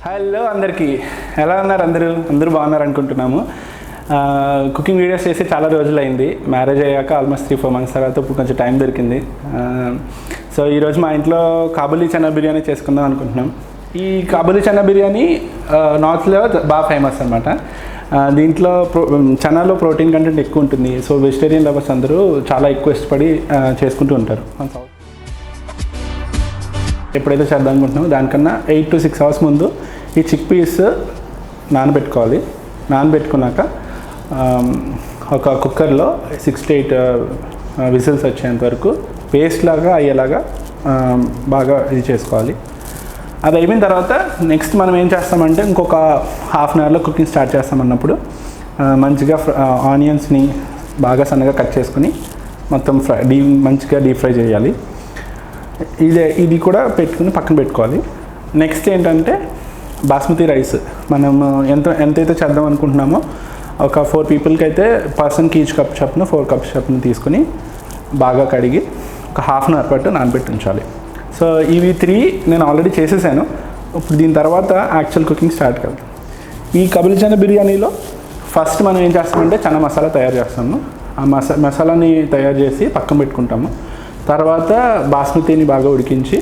Hello అందరికీ ఎలా ఉన్నారు? అందరూ బాగున్నారు అనుకుంటున్నాము. కుకింగ్ వీడియోస్ చేసి చాలా రోజులైంది. మ్యారేజ్ అయ్యాక ఆల్మోస్ట్ 3-4 months తర్వాత ఇప్పుడు కొంచెం టైం దొరికింది. సో ఈరోజు మా ఇంట్లో కాబూలీ చనా బిర్యానీ చేసుకుందాం అనుకుంటున్నాం. ఈ కాబూలీ చనా బిర్యానీ నార్త్లో బాగా ఫేమస్ అనమాట. దీంట్లో చనాలో ప్రోటీన్ కంటెంట్ ఎక్కువ ఉంటుంది. సో వెజిటేరియన్ లవర్స్ అందరూ చాలా ఎక్కువ ఇష్టపడి చేసుకుంటూ ఉంటారు. ఎప్పుడైతే చేద్దాం అనుకుంటున్నామో దానికన్నా 8 to 6 hours ముందు ఈ చిక్ పీస్ నానబెట్టుకోవాలి. నానబెట్టుకున్నాక ఒక కుక్కర్లో 6 to 8 విజిల్స్ వచ్చేంత వరకు పేస్ట్ లాగా అయ్యేలాగా బాగా ఇది చేసుకోవాలి. అది అయిపోయిన తర్వాత నెక్స్ట్ మనం ఏం చేస్తామంటే ఇంకొక హాఫ్ అన్ అవర్లో కుకింగ్ స్టార్ట్ చేస్తామన్నప్పుడు మంచిగా ఆనియన్స్ని బాగా సన్నగా కట్ చేసుకుని మొత్తం మంచిగా డీప్ ఫ్రై చేయాలి. ఇది కూడా పెట్టుకుని పక్కన పెట్టుకోవాలి. నెక్స్ట్ ఏంటంటే బాస్మతి రైస్ మనం ఎంతైతే చేద్దాం అనుకుంటున్నామో ఒక 4 peopleకి అయితే పర్సన్కి ఈచ్ కప్ చప్పున 4 cups చప్పున తీసుకుని బాగా కడిగి ఒక హాఫ్ అన్ అవర్ పాటు నానబెట్టి ఉంచాలి. సో ఇవి 3 నేను ఆల్రెడీ చేసేసాను. ఇప్పుడు దీని తర్వాత యాక్చువల్ కుకింగ్ స్టార్ట్ కదా. ఈ కాబూలీ చనా బిర్యానీలో ఫస్ట్ మనం ఏం చేస్తామంటే చనా మసాలా తయారు చేస్తాము. ఆ మసాలాని తయారు చేసి పక్కన పెట్టుకుంటాము. తర్వాత బాస్మతిని బాగా ఉడికించి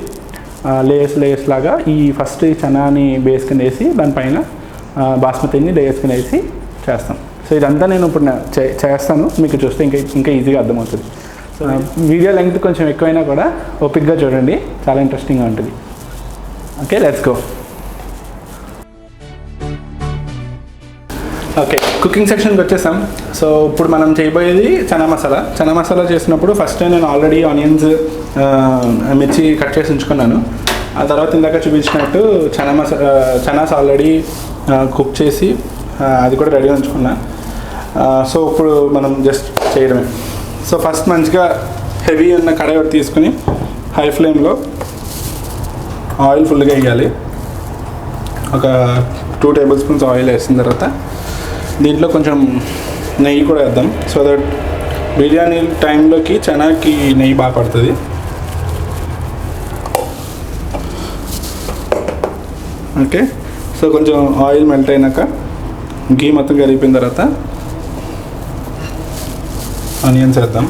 లేయర్స్ లాగా ఈ ఫస్ట్ ఈ చనాని బేస్ కింద వేసి దానిపైన బాస్మతిని లేయర్స్ కింద వేసి చేస్తాం. సో ఇదంతా నేను ఇప్పుడు చేస్తాను, మీకు చూస్తే ఇంకా ఈజీగా అర్థమవుతుంది. సో వీడియో లెంగ్త్ కొంచెం ఎక్కువైనా కూడా ఓపిక్గా చూడండి, చాలా ఇంట్రెస్టింగ్గా ఉంటుంది. Okay, let's go. Okay, cooking సెక్షన్కి వచ్చేసాం. సో ఇప్పుడు మనం చేయబోయేది చనా మసాలా చేసినప్పుడు ఫస్ట్ నేను ఆల్రెడీ ఆనియన్స్ మిర్చి కట్ చేసి ఉంచుకున్నాను. ఆ తర్వాత ఇందాక చూపించినట్టు చనాస్ ఆల్రెడీ కుక్ చేసి అది కూడా రెడీగా ఉంచుకున్నా. సో ఇప్పుడు మనం జస్ట్ చేయడమే. సో ఫస్ట్ మంచిగా హెవీ ఉన్న కడాయి ఒకటి తీసుకుని హై ఫ్లేమ్లో ఆయిల్ ఫుల్గా వేయాలి. ఒక 2 tablespoons ఆయిల్ వేసిన తర్వాత దీంట్లో కొంచెం నెయ్యి కూడా వేద్దాం. సో దట్ బిర్యానీ టైంలోకి చనాకి నెయ్యి బాగా పడుతుంది. ఓకే, సో కొంచెం ఆయిల్ మెల్ట్ అయినాక గీ మొత్తం కరిగిపోయిన తర్వాత ఆనియన్స్ వేద్దాం.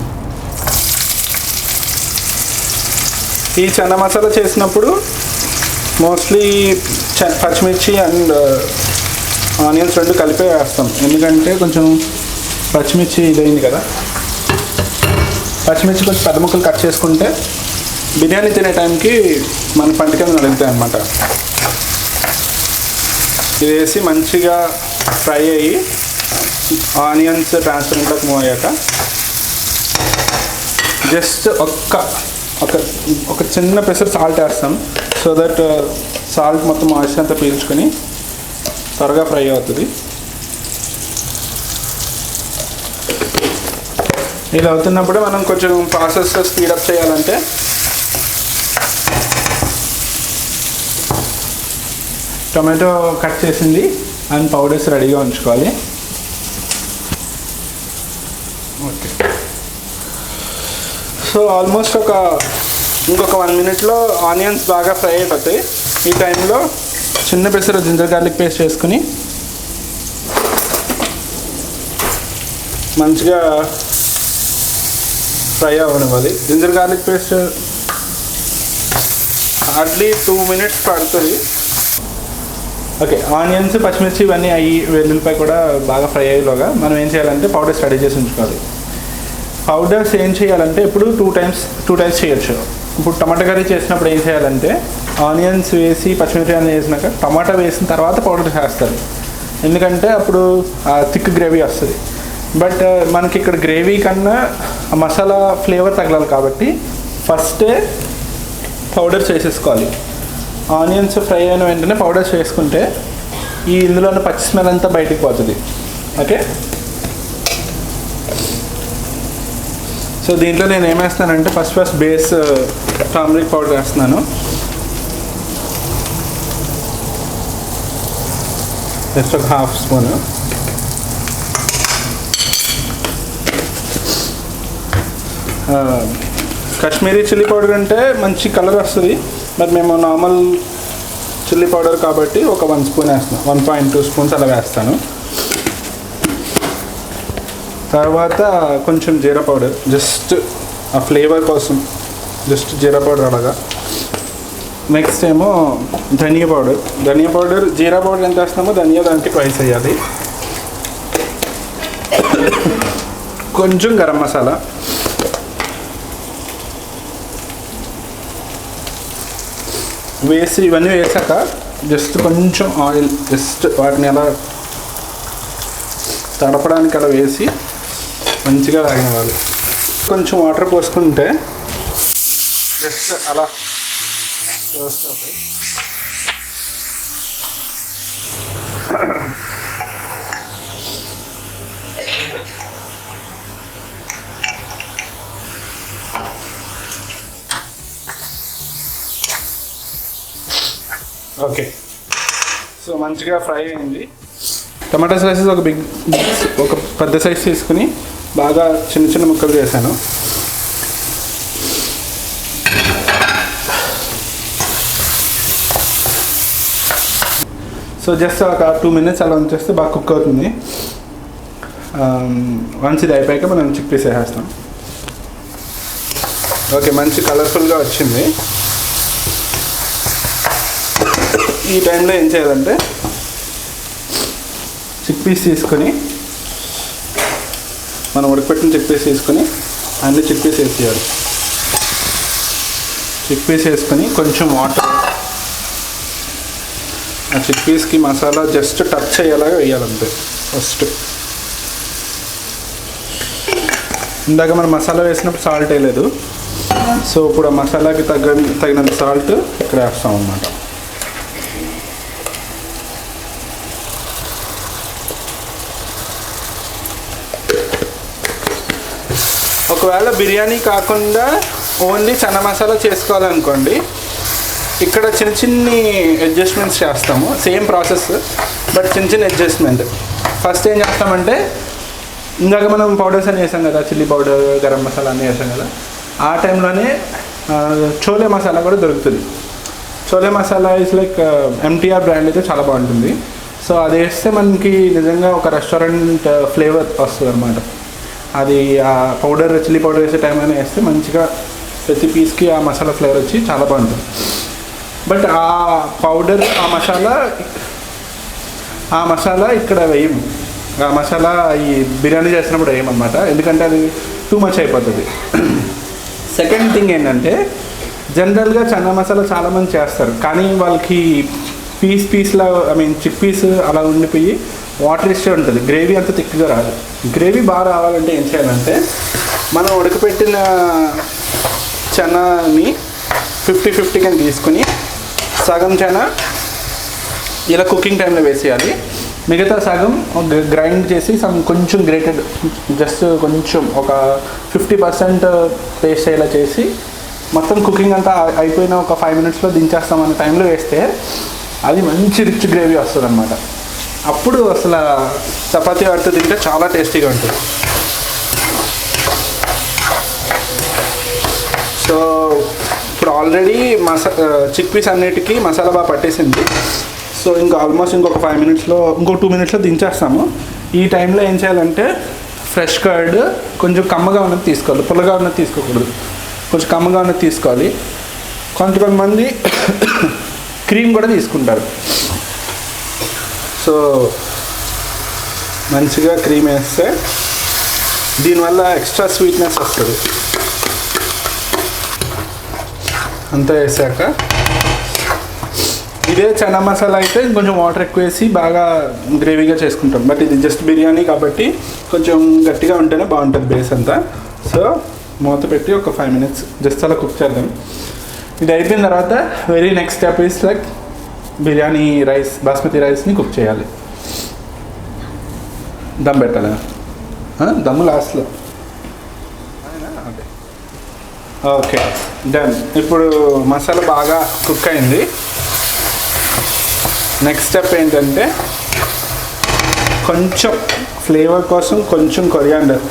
ఈ చనా మసాలా చేసినప్పుడు మోస్ట్లీ పచ్చిమిర్చి అండ్ ఆనియన్స్ 2 కలిపే వేస్తాం. ఎందుకంటే కొంచెం పచ్చిమిర్చి ఇదైంది కదా, పచ్చిమిర్చి కొంచెం పెద్ద ముక్కలు కట్ చేసుకుంటే బిర్యానీ తినే టైంకి మన పంట కింద నలుగుతాయి అన్నమాట. ఇది వేసి మంచిగా ఫ్రై అయ్యి ఆనియన్స్ ట్రాన్స్పరెంట్లోకి మూవ్ అయ్యాక జస్ట్ ఒక చిన్న పెసర్ సాల్ట్ వేస్తాం. సో దట్ సాల్ట్ మొత్తం ఆయిల్ అంతా పీల్చుకొని త్వరగా ఫ్రై అవుతుంది. ఇది అవుతున్నప్పుడు మనం కొంచెం ప్రాసెస్ స్పీడప్ చేయాలంటే టొమాటో కట్ చేసింది అండ్ పౌడర్స్ రెడీగా ఉంచుకోవాలి. ఓకే, సో ఆల్మోస్ట్ ఇంకొక 1 minute ఆనియన్స్ బాగా ఫ్రై అయిపోతాయి. ఈ టైంలో చిన్న పెసర జింజర్ గార్లిక్ పేస్ట్ వేసుకుని మంచిగా ఫ్రై అవ్వనివ్వాలి. Ginger garlic paste hardly 2 minutes పడుతుంది. ఓకే, ఆనియన్స్ పచ్చిమిర్చి ఇవన్నీ అయ్యి వెల్లుల్లిపాయ కూడా బాగా ఫ్రై అయ్యేలోగా మనం ఏం చేయాలంటే పౌడర్స్ రెడీ చేసి ఉంచుకోవాలి. పౌడర్స్ ఏం చేయాలంటే ఇప్పుడు 2 times చేయొచ్చు. ఇప్పుడు టమాటా కర్రీ చేసినప్పుడు ఏం చేయాలంటే ఆనియన్స్ వేసి పచ్చిమిర్చి అన్నీ వేసినాక టమాటా వేసిన తర్వాత పౌడర్ వేస్తారు. ఎందుకంటే అప్పుడు థిక్ గ్రేవీ వస్తుంది. బట్ మనకి ఇక్కడ గ్రేవీ కన్నా మసాలా ఫ్లేవర్ తగలాలి కాబట్టి ఫస్టే పౌడర్స్ వేసేసుకోవాలి. ఆనియన్స్ ఫ్రై అయిన వెంటనే పౌడర్స్ వేసుకుంటే ఇందులో ఉన్న పచ్చి స్మెల్ అంతా బయటికి పోతుంది. ఓకే, సో దీంట్లో నేను ఏమేస్తానంటే ఫస్ట్ బేస్ టర్మరిక్ పౌడర్ వేస్తున్నాను. జస్ట్ ఒక 1/2 spoon. కాశ్మీరీ చిల్లీ పౌడర్ అంటే మంచి కలర్ వస్తుంది. బట్ మేము నార్మల్ చిల్లీ పౌడర్ కాబట్టి ఒక 1 స్పూన్ వేస్తాను, 1.2 స్పూన్స్ అలా వేస్తాను. తర్వాత కొంచెం జీరా పౌడర్, జస్ట్ ఆ ఫ్లేవర్ కోసం జస్ట్ జీరా పౌడర్ అలాగా. నెక్స్ట్ ఏమో ధనియా పౌడర్, జీరా పౌడర్ ఎంత వేస్తామో ధనియా దానికి ట్వైస్ వేయాలి. కొంచెం గరం మసాలా, వేసి ఇవన్నీ వేసాక జస్ట్ కొంచెం ఆయిల్, జస్ట్ వాటిని అలా తడపడానికి అలా వేసి మంచిగా తాగినవాలి. కొంచెం వాటర్ పోసుకుంటే జస్ట్ అలా వస్తుంది. ఓకే, సో మంచిగా ఫ్రై అయింది. టమాటా స్లైసెస్ ఒక పెద్ద సైజ్ తీసుకుని బాగా చిన్న చిన్న ముక్కలు చేశాను. సో జస్ట్ ఒక 2 minutes అలా ఉంచేస్తే బాగా కుక్ అవుతుంది. వన్స్ ఇది అయిపోయాక మనం చిక్ పీస్ వేసేస్తాం. ఓకే, మంచి కలర్ఫుల్గా వచ్చింది. ఈ టైంలో ఏం చేయాలంటే చిక్ పీస్ తీసుకొని, మనం ఉడకపెట్టిన చిక్ పీస్ తీసుకొని అన్ని చిక్ పీస్ వేసేయాలి. చిక్ పీస్ వేసుకొని కొంచెం వాటర్, ఆ చిక్ పీస్కి మసాలా జస్ట్ టచ్ అయ్యేలాగా వేయాలంతే. ఫస్ట్ ఇందాక మనం మసాలా వేసినప్పుడు సాల్ట్ వేయలేదు, సో ఇప్పుడు ఆ మసాలాకి తగినంత సాల్ట్ ఇక్కడ వేస్తాం అన్నమాట. ఒకవేళ బిర్యానీ కాకుండా ఓన్లీ చనా మసాలా చేసుకోవాలనుకోండి, ఇక్కడ చిన్న చిన్ని అడ్జస్ట్మెంట్స్ చేస్తాము. సేమ్ ప్రాసెస్ బట్ చిన్న అడ్జస్ట్మెంట్. ఫస్ట్ ఏం చేస్తామంటే, ఇందాక మనం పౌడర్స్ అని వేసాం కదా, చిల్లీ పౌడర్, గరం మసాలా అన్నీ వేసాం కదా, ఆ టైంలోనే చోలే మసాలా కూడా దొరుకుతుంది. Chole masala is like MTR brand అయితే చాలా బాగుంటుంది. సో అది వేస్తే మనకి నిజంగా ఒక రెస్టారెంట్ ఫ్లేవర్ వస్తుంది అన్నమాట. అది ఆ పౌడర్, చిల్లీ పౌడర్ వేసే టైంలోనే వేస్తే మంచిగా ప్రతి పీస్కి ఆ మసాలా ఫ్లేవర్ వచ్చి చాలా బాగుంటుంది. బట్ ఆ పౌడర్, ఆ మసాలా ఇక్కడ వేయము. ఆ మసాలా ఈ బిర్యానీ చేసినప్పుడు వేయమన్నమాట, ఎందుకంటే అది టూ మచ్ అయిపోతుంది. సెకండ్ థింగ్ ఏంటంటే, జనరల్గా చన్నా మసాలా చాలామంది చేస్తారు, కానీ వాళ్ళకి పీస్లా చిక్ పీస్ అలా ఉండిపోయి వాటర్ ఇష్టే ఉంటుంది, గ్రేవీ అంత థిక్గా రాదు. గ్రేవీ బాగా రావాలంటే ఏం చేయాలంటే, మనం ఉడకపెట్టిన చనాని 50-50 కింద తీసుకుని సగం చనా ఇలా కుకింగ్ టైంలో వేసేయాలి. మిగతా సగం గ్రైండ్ చేసి కొంచెం గ్రేటెడ్, జస్ట్ కొంచెం ఒక 50% పేస్ట్ అయ్యేలా చేసి మొత్తం కుకింగ్ అంతా అయిపోయిన ఒక 5 minutesలో దించేస్తామన్న టైంలో వేస్తే అది మంచి రిచ్ గ్రేవీ వస్తుంది అన్నమాట. అప్పుడు అసలు చపాతీ వాటితో తింటే చాలా టేస్టీగా ఉంటుంది. సో ఇప్పుడు ఆల్రెడీ చిక్ పీస్ అన్నిటికీ మసాలా బాగా పట్టేసింది. సో ఇంకా ఆల్మోస్ట్ ఇంకొక 5 minutesలో, ఇంకో 2 minutesలో దించేస్తాము. ఈ టైంలో ఏం చేయాలంటే, ఫ్రెష్ కర్డ్ కొంచెం కమ్మగా ఉన్నది తీసుకోవాలి, పుల్లగా ఉన్నది తీసుకోకూడదు, కొంచెం కమ్మగా ఉన్నది తీసుకోవాలి. కొంతమంది క్రీమ్ కూడా తీసుకుంటారు. సో మంచిగా క్రీమ్ వేస్తే దీనివల్ల ఎక్స్ట్రా స్వీట్నెస్ వస్తుంది. అంతా వేసాక ఇదే చనా మసాలా అయితే కొంచెం వాటర్ ఎక్కువ వేసి బాగా గ్రేవీగా చేసుకుంటాం. బట్ ఇది జస్ట్ బిర్యానీ కాబట్టి కొంచెం గట్టిగా ఉంటేనే బాగుంటుంది బేస్ అంతా. సో మూత పెట్టి ఒక 5 minutes జస్ట్ అలా కుక్ చేద్దాం. ఇది అయిపోయిన తర్వాత very next step is like biryani rice, basmati రైస్ని కుక్ చేయాలి. దమ్ పెట్టాలి, దమ్ము లాస్ట్లో. Okay, done. ఇప్పుడు మసాలా బాగా కుక్ అయింది. నెక్స్ట్ స్టెప్ ఏంటంటే, కొంచెం ఫ్లేవర్ కోసం కొంచెం కొరియాండర్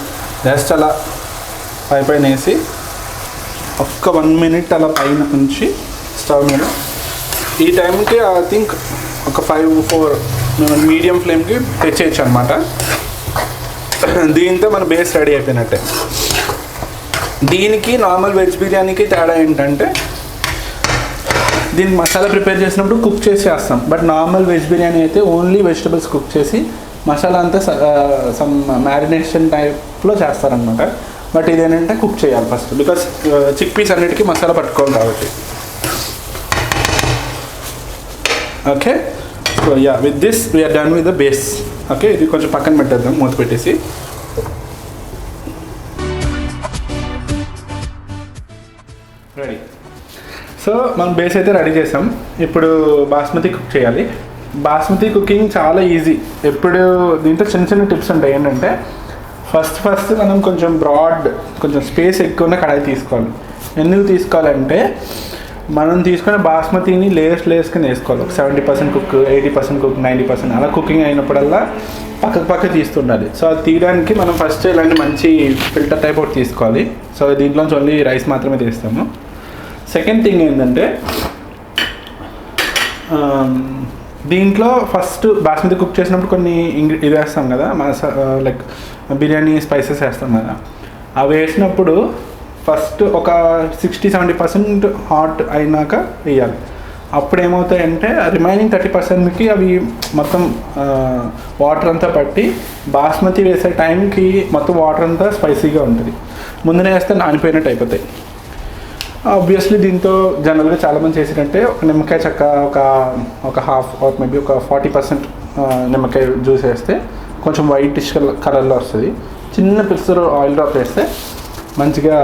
జస్ట్ అలా పైన వేసి ఒక్క 1 minute అలా పైన ఉంచి స్టవ్ మీద ఈ టైంకి ఐ థింక్ ఒక 5-4 మీడియం ఫ్లేమ్కి తెచ్చేయచ్చు అనమాట. దీంతో మన బేస్ రెడీ అయిపోయినట్టే. దీనికి నార్మల్ వెజ్ బిర్యానీకి తేడా ఏంటంటే దీనికి మసాలా ప్రిపేర్ చేసినప్పుడు కుక్ చేసి చేస్తాం. బట్ నార్మల్ వెజ్ బిర్యానీ అయితే ఓన్లీ వెజిటబుల్స్ కుక్ చేసి మసాలా అంతా సమ్ మ్యారినేషన్ టైప్లో చేస్తారనమాట. బట్ ఇదేంటంటే కుక్ చేయాలి ఫస్ట్, బికాస్ చిక్ పీస్ అన్నిటికీ మసాలా పట్టుకోవాలి కాబట్టి. Okay, so yeah, with this we are done with the base. Okay, ఇది కొంచెం పక్కన పెట్టేద్దాం మూత పెట్టేసి. రెడీ. సో మనం బేస్ అయితే రెడీ చేసాం. ఇప్పుడు బాస్మతి కుక్ చేయాలి. బాస్మతి కుకింగ్ చాలా ఈజీ. ఎప్పుడు దీంట్లో చిన్న చిన్న టిప్స్ ఉంటాయి. ఏంటంటే ఫస్ట్ మనం కొంచెం కొంచెం స్పేస్ ఎక్కువ ఉన్న కడాయి తీసుకోవాలి. ఎందుకు తీసుకోవాలంటే మనం తీసుకునే బాస్మతిని లేయర్స్ కింద వేసుకోవాలి. ఒక 70% కుక్, 80% కుక్, 90% అలా కుకింగ్ అయినప్పుడల్లా పక్క తీస్తుండాలి. సో అది తీయడానికి మనం ఫస్ట్ ఇలాంటి మంచి ఫిల్టర్ టైప్ ఒకటి తీసుకోవాలి. సో దీంట్లోంచి ఓన్లీ రైస్ మాత్రమే తీస్తాము. సెకండ్ థింగ్ ఏంటంటే దీంట్లో ఫస్ట్ బాస్మతి కుక్ చేసినప్పుడు కొన్ని ఇది వేస్తాం కదా, లైక్ బిర్యానీ స్పైసెస్ వేస్తాం కదా. అవి వేసినప్పుడు ఫస్ట్ ఒక 60-70% హాట్ అయినాక వేయాలి. అప్పుడు ఏమవుతాయంటే రిమైనింగ్ 30%కి అవి మొత్తం వాటర్ అంతా పట్టి బాస్మతి వేసే టైంకి మొత్తం వాటర్ అంతా స్పైసీగా ఉంటుంది. ముందునే వేస్తే నానిపోయినట్టు అయిపోతాయి. ఆబ్వియస్లీ దీంతో జనరల్గా చాలామంది చేసేటంటే ఒక నిమ్మకాయ చెక్క ఒక హాఫ్ ఆర్ మేబీ ఒక 40% నిమ్మకాయ జ్యూస్ వేస్తే కొంచెం వైటిష్ కలర్లో వస్తుంది. చిన్న పిక్చర్ ఆయిల్ డ్రాప్ వేస్తే మంచిగా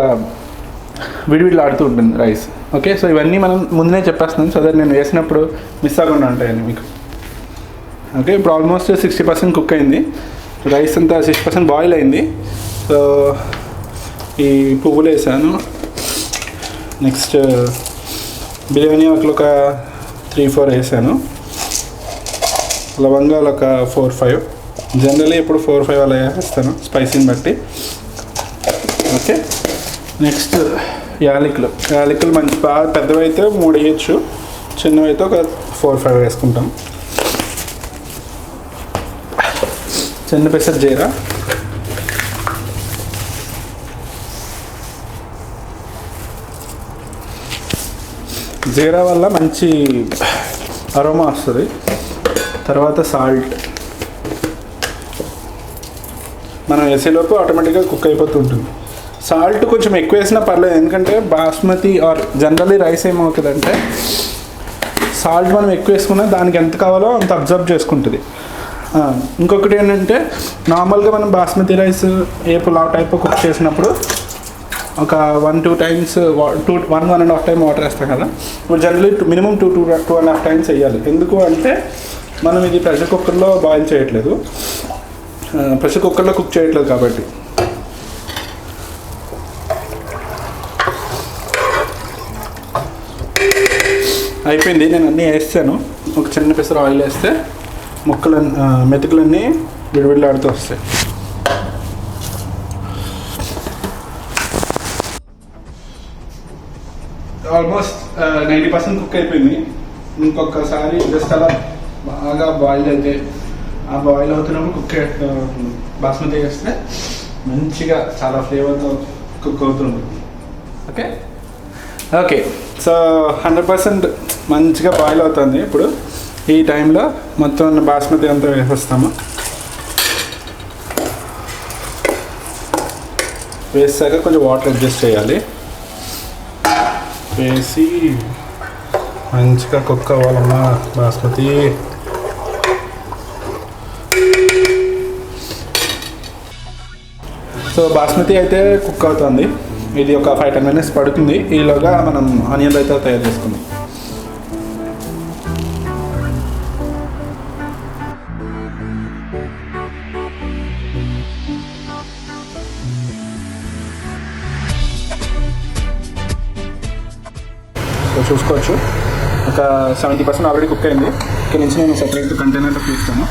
విడివిడిలాడుతూ ఉంటుంది రైస్. ఓకే, సో ఇవన్నీ మనం ముందే చెప్పేస్తున్నాం సో దట్ నేను వేసినప్పుడు మిస్ అవ్వకుండా ఉంటాయని మీకు. ఓకే, ఇప్పుడు ఆల్మోస్ట్ 60% కుక్ అయింది. రైస్ అంతా 60% బాయిల్ అయింది. సో ఈ పువ్వులు వేసాను. నెక్స్ట్ బిర్యానీ ఆకులు ఒక 3-4 వేసాను. లవంగాలు ఒక 4-5. జనరల్లీ ఇప్పుడు 4-5 అలా వేస్తాను స్పైసీని బట్టి. ఓకే, నెక్స్ట్ యాలకులు మంచి బాగా పెద్దవైతే 3 వేయచ్చు, చిన్నవైతే ఒక 4-5 వేసుకుంటాం. చిన్న పెసర జీరా, జీరా వల్ల మంచి అరోమా వస్తుంది. తర్వాత సాల్ట్ మనం వేసేలోపు ఆటోమేటిక్గా కుక్ అయిపోతూ ఉంటుంది. సాల్ట్ కొంచెం ఎక్కువ వేసినా పర్లేదు, ఎందుకంటే బాస్మతి ఆర్ జనరల్లీ రైస్ ఏమవుతుందంటే సాల్ట్ మనం ఎక్కువ వేసుకున్నా దానికి ఎంత కావాలో అంత అబ్జర్వ్ చేసుకుంటుంది. ఇంకొకటి ఏంటంటే నార్మల్గా మనం బాస్మతి రైస్ ఏ పులావ్ టైప్ కుక్ చేసినప్పుడు ఒక 1-2 టైమ్స్ 1.5 టైం వాటర్ వేస్తాం కదా. ఇప్పుడు జనరల్లీ మినిమం 2.5 టైమ్స్ వేయాలి. ఎందుకు అంటే మనం ఇది ప్రెషర్ కుక్కర్లో బాయిల్ చేయట్లేదు, ప్రెషర్ కుక్కర్లో కుక్ చేయట్లేదు కాబట్టి. అయిపోయింది, నేను అన్నీ వేస్తాను. ఒక చిన్న పిసరు ఆయిల్ వేస్తే మెతుకులన్నీ విడివిడిలాడుతూ వస్తాయి. ఆల్మోస్ట్ 90% కుక్ అయిపోయింది. ఇంకొకసారి జస్ట్ అలా బాగా బాయిల్ అయితే ఆ బాయిల్ అవుతున్నప్పుడు బాస్మతి వేస్తే మంచిగా చాలా ఫ్లేవర్తో కుక్ అవుతుంది. ఓకే ఓకే, సో 100% మంచిగా బాయిల్ అవుతుంది. ఇప్పుడు ఈ టైంలో మొత్తం బాస్మతి అంతా వేసేస్తాము. వేసాక కొంచెం వాటర్ అడ్జస్ట్ చేయాలి. వేసి మంచిగా కుక్ అవ్వాలమ్మా బాస్మతి. సో బాస్మతి అయితే కుక్ అవుతుంది. ఇది ఒక 5-10 minutes పడుతుంది. ఈలోగా మనం ఆనియన్ రైతా తయారు చేసుకుందాం. సో చూసుకోవచ్చు ఒక 70% ఆల్రెడీ కుక్ అయింది. ఇక్కడ నుంచి నేను సెపరేట్ కంటైనర్లో తీస్తాను.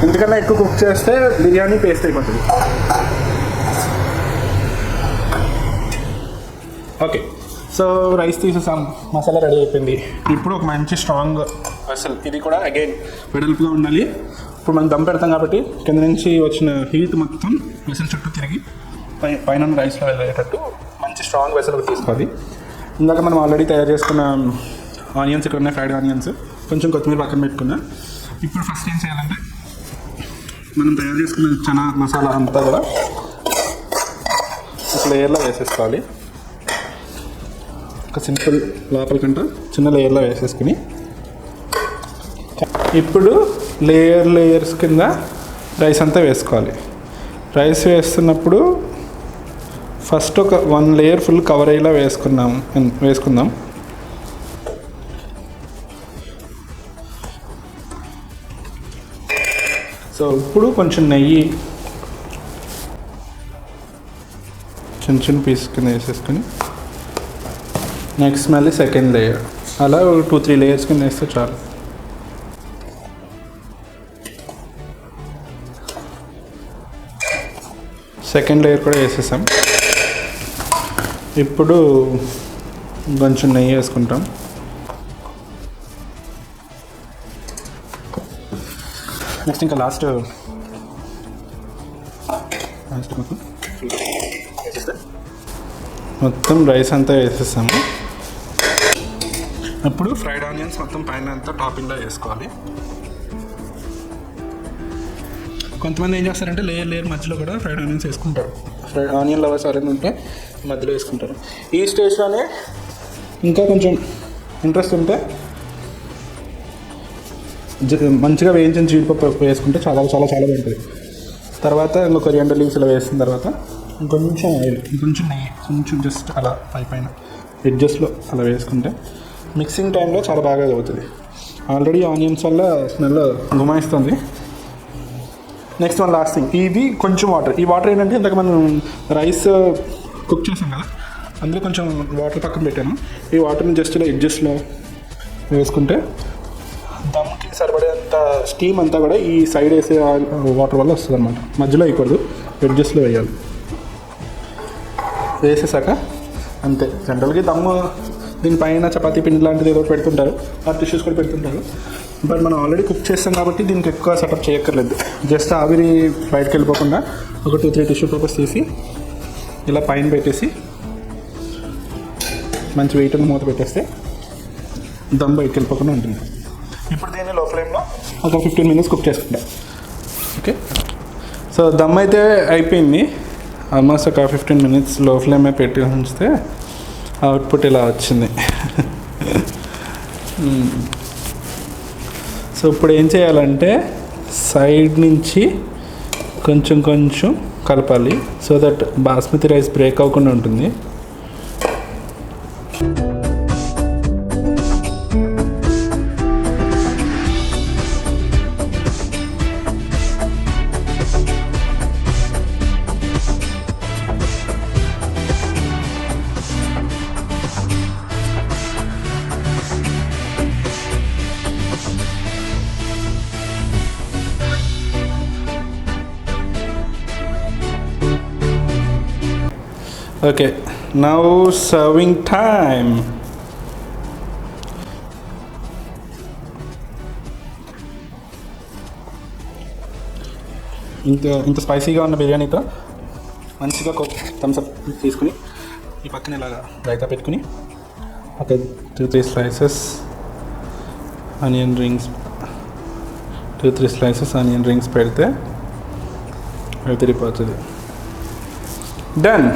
ఎందుకన్నా ఎక్కువ కుక్ చేస్తే బిర్యానీ పేస్ట్ అయిపోతుంది. ఓకే, సో రైస్ తీసేసాం, మసాలా రెడీ అయిపోయింది. ఇప్పుడు ఒక మంచి స్ట్రాంగ్ వెసల్, ఇది కూడా అగైన్ వెడల్పుగా ఉండాలి. ఇప్పుడు మనం దమ్ పెడతాం కాబట్టి కింద నుంచి వచ్చిన హీట్ మొత్తం వెసల్ చుట్టూ తిరిగి పైన రైస్లో వెళ్ళేటట్టు మంచి స్ట్రాంగ్ వెసల్ తీసుకోవాలి. ఇందాక మనం ఆల్రెడీ తయారు చేసుకున్న ఆనియన్స్ ఇక్కడ ఉన్నాయి, ఫ్రైడ్ ఆనియన్స్, కొంచెం కొత్తిమీర పక్కన పెట్టుకున్నా. ఇప్పుడు ఫస్ట్ ఏం చేయాలంటే మనం తయారు చేసుకున్న చనా మసాలా అంతా కూడా ఒక లేయర్లో వేసేసుకోవాలి. ఒక సింపుల్ లోపల కంటే చిన్న లేయర్లో వేసేసుకుని ఇప్పుడు లేయర్స్ కింద రైస్ అంతా వేసుకోవాలి. రైస్ వేస్తున్నప్పుడు ఫస్ట్ ఒక 1 లేయర్ ఫుల్ కవర్ అయ్యేలా వేసుకుందాం. సో ఇప్పుడు కొంచెం నెయ్యి చిన్న పీస్ కింద వేసేసుకొని నెక్స్ట్ మళ్ళీ సెకండ్ లేయర్, అలా 2-3 లేయర్స్ కింద వేస్తే చాలు. సెకండ్ లేయర్ కూడా వేసేసాం. ఇప్పుడు కొంచెం నెయ్యి వేసుకుంటాం. నెక్స్ట్ ఇంకా లాస్ట్ మొత్తం రైస్ అంతా వేసేసాము. ఇప్పుడు ఫ్రైడ్ ఆనియన్స్ మొత్తం పైన అంతా టాపింగ్లో వేసుకోవాలి. కొంతమంది ఏం చేస్తారంటే లేయర్ మధ్యలో కూడా ఫ్రైడ్ ఆనియన్స్ వేసుకుంటారు. ఫ్రైడ్ ఆనియన్ లవర్స్ ఎవరైనా ఉంటే మధ్యలో వేసుకుంటారు. ఈ స్టేజ్లోనే ఇంకా కొంచెం ఇంట్రెస్ట్ ఉంటే మంచిగా వేయించిన జీడిపప్పు వేసుకుంటే చాలా చాలా చాలా బాగుంటుంది. తర్వాత ఇంకో కొరియాండర్ లీవ్స్ ఇలా వేసిన తర్వాత ఇంకొంచెం ఆయిల్, ఇంకొంచెం నెయ్యి, కొంచెం జస్ట్ అలా పైన ఎడ్జస్ట్లో అలా వేసుకుంటే మిక్సింగ్ టైంలో చాలా బాగా అవుతుంది. ఆల్రెడీ ఆనియన్స్ వల్ల స్మెల్ గుమాయిస్తుంది. నెక్స్ట్ వన్ లాస్ట్ థింగ్, ఇది కొంచెం వాటర్. ఈ వాటర్ ఏంటంటే ఇందాక మనం రైస్ కుక్ చేసాం కదా, అందులో కొంచెం వాటర్ పక్కన పెట్టాను. ఈ వాటర్ని జస్ట్ ఇలా ఎడ్జస్ట్లో వేసుకుంటే దమ్కి సరిపడేంత స్టీమ్ అంతా కూడా ఈ సైడ్ వేసే వాటర్ వల్ల వస్తుంది అనమాట. మధ్యలో వేయకూడదు, ఎడ్జస్ట్లో వేయాలి. వేసేసాక అంతే. జనరల్గా దమ్ము దీనిపైన చపాతీ పిండి లాంటిది ఏదో పెడుతుంటారు, ఆ టిష్యూస్ కూడా పెడుతుంటారు. బట్ మనం ఆల్రెడీ కుక్ చేస్తాం కాబట్టి దీనికి ఎక్కువ సెటప్ చేయక్కర్లేదు. జస్ట్ ఆవిరి బయటకు వెళ్ళిపోకుండా ఒక 2-3 టిష్యూ పేపర్స్ తీసి ఇలా పైన పెట్టేసి మంచి వెయిట్ మూత పెట్టేస్తే దమ్ బయటకు వెళ్ళిపోకుండా ఉంటుంది. ఇప్పుడు దీన్ని లో ఫ్లేమ్లో ఒక 15 minutes కుక్ చేసుకుంటాం. ఓకే, సో దమ్ అయితే అయిపోయింది. ఆల్మోస్ట్ ఒక 15 minutes లో ఫ్లేమే పెట్టి ఉంచితే అవుట్పుట్ ఇలా వచ్చింది. సో ఇప్పుడు ఏం చేయాలంటే సైడ్ నుంచి కొంచెం కలపాలి, so that basmati rice break అవ్వకుండా ఉంటుంది. Okay, now serving time. ఇంత స్పైసీగా ఉన్న బిర్యానీతో మంచిగా థమ్స్ అప్ తీసుకుని ఈ పక్కన ఇలాగా రైతా పెట్టుకుని ఒక 2-3 slices onion rings, 2-3 slices onion rings పెడితే అది తిరిగిపోతుంది. డన్.